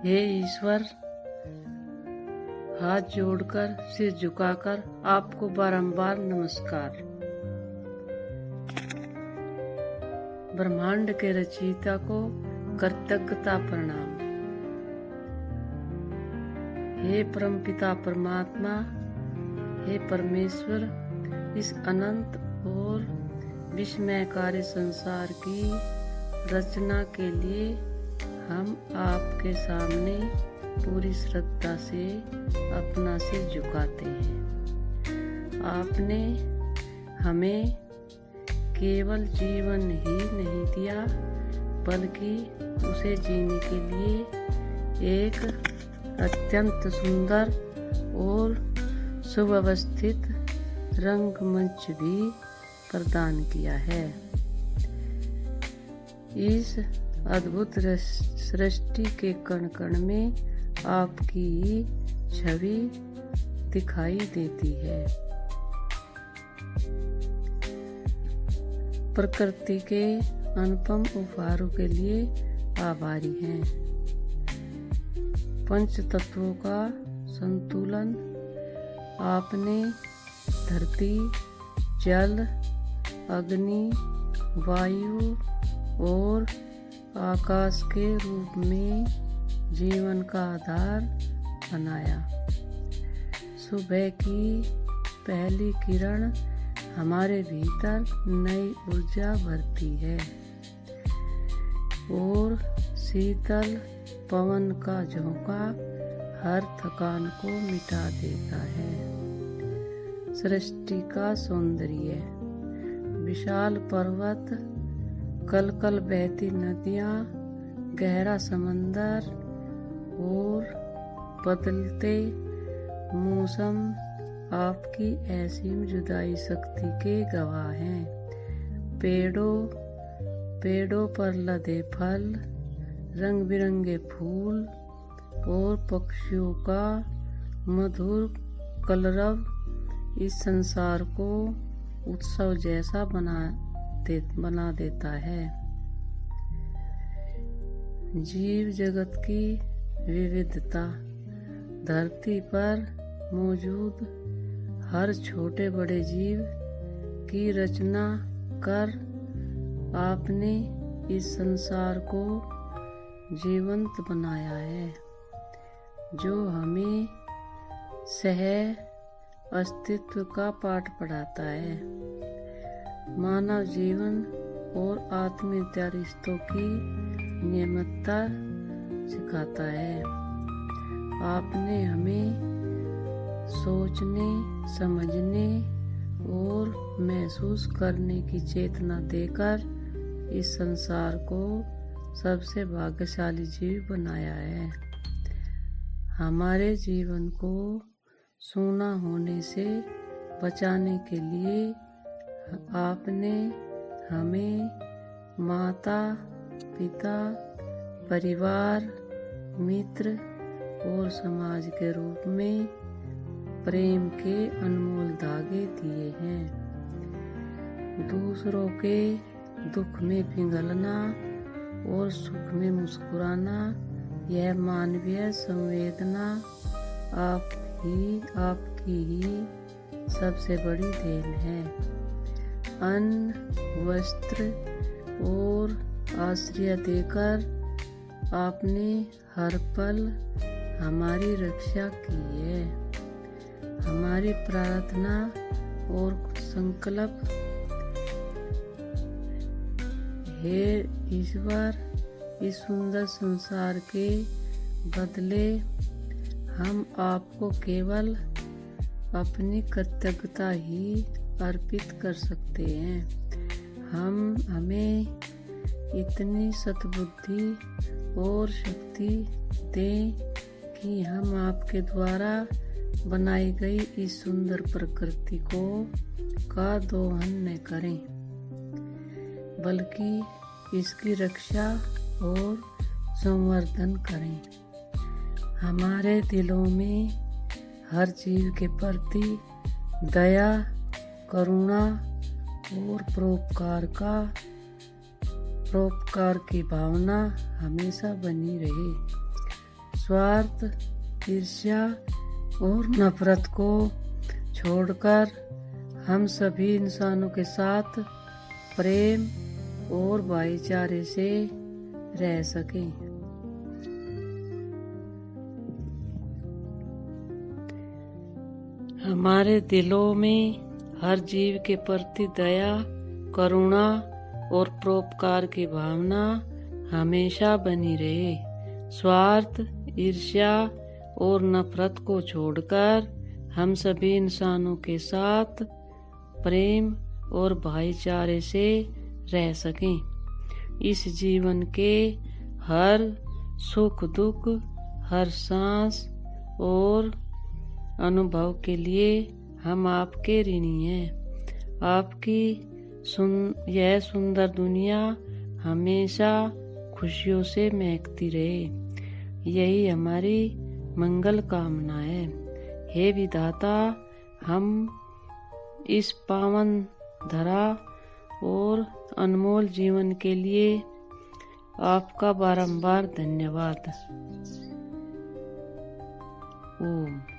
हे ईश्वर, हाथ जोड़कर सिर झुकाकर आपको बारंबार नमस्कार। ब्रह्मांड के रचयिता को कृतज्ञता प्रणाम। हे परमपिता परमात्मा, हे परमेश्वर, इस अनंत और विस्मयकारी संसार की रचना के लिए हम आपके सामने पूरी श्रद्धा से अपना सिर झुकाते हैं। आपने हमें केवल जीवन ही नहीं दिया, बल्कि उसे जीने के लिए एक अत्यंत सुंदर और सुव्यवस्थित रंगमंच भी प्रदान किया है। इस अद्भुत सृष्टि के कण कण में आपकी छवि दिखाई देती है। प्रकृति के अनुपम उपहारों के लिए आभारी हैं। पंच तत्वों का संतुलन आपने धरती, जल, अग्नि, वायु और आकाश के रूप में जीवन का आधार बनाया। सुबह की पहली किरण हमारे भीतर नई ऊर्जा भरती है और शीतल पवन का झोंका हर थकान को मिटा देता है। सृष्टि का सौंदर्य, विशाल पर्वत, कल कल बहती नदियाँ, गहरा समंदर और बदलते मौसम आपकी असीम जुदाई शक्ति के गवाह हैं। पेड़ों पर लदे फल, रंग बिरंगे फूल और पक्षियों का मधुर कलरव इस संसार को उत्सव जैसा बना देता है। जीव जगत की विविधता, धरती पर मौजूद हर छोटे बड़े जीव की रचना कर आपने इस संसार को जीवंत बनाया है, जो हमें सह अस्तित्व का पाठ पढ़ाता है। मानव जीवन और आत्मीयता रिश्तों की नियमितता सिखाता है। आपने हमें सोचने, समझने और महसूस करने की चेतना देकर इस संसार को सबसे भाग्यशाली जीव बनाया है। हमारे जीवन को सूना होने से बचाने के लिए आपने हमें माता, पिता, परिवार, मित्र और समाज के रूप में प्रेम के अनमोल धागे दिए हैं। दूसरों के दुख में पिघलना और सुख में मुस्कुराना, यह मानवीय संवेदना आपकी ही सबसे बड़ी देन है। अन्न, वस्त्र और आश्रय देकर आपने हर पल हमारी रक्षा की है। हमारी प्रार्थना और संकल्प, हे ईश्वर, इस सुंदर संसार के बदले हम आपको केवल अपनी कृतज्ञता ही अर्पित कर सकते हैं। हमें इतनी सद्बुद्धि और शक्ति दें कि हम आपके द्वारा बनाई गई इस सुंदर प्रकृति का दोहन न करें, बल्कि इसकी रक्षा और संवर्धन करें। हमारे दिलों में हर जीव के प्रति दया, करुणा और परोपकार की भावना हमेशा बनी रहे। स्वार्थ, ईर्ष्या और नफरत को छोड़कर हम सभी इंसानों के साथ प्रेम और भाईचारे से रह सकें। हमारे दिलों में हर जीव के प्रति दया, करुणा और परोपकार की भावना हमेशा बनी रहे। स्वार्थ, ईर्ष्या और नफरत को छोड़कर हम सभी इंसानों के साथ प्रेम और भाईचारे से रह सकें। इस जीवन के हर सुख दुख, हर सांस और अनुभव के लिए हम आपके ऋणी हैं। आपकी यह सुंदर दुनिया हमेशा खुशियों से महकती रहे, यही हमारी मंगल कामना है। हे विधाता, हम इस पावन धरा और अनमोल जीवन के लिए आपका बारंबार धन्यवाद। ओम।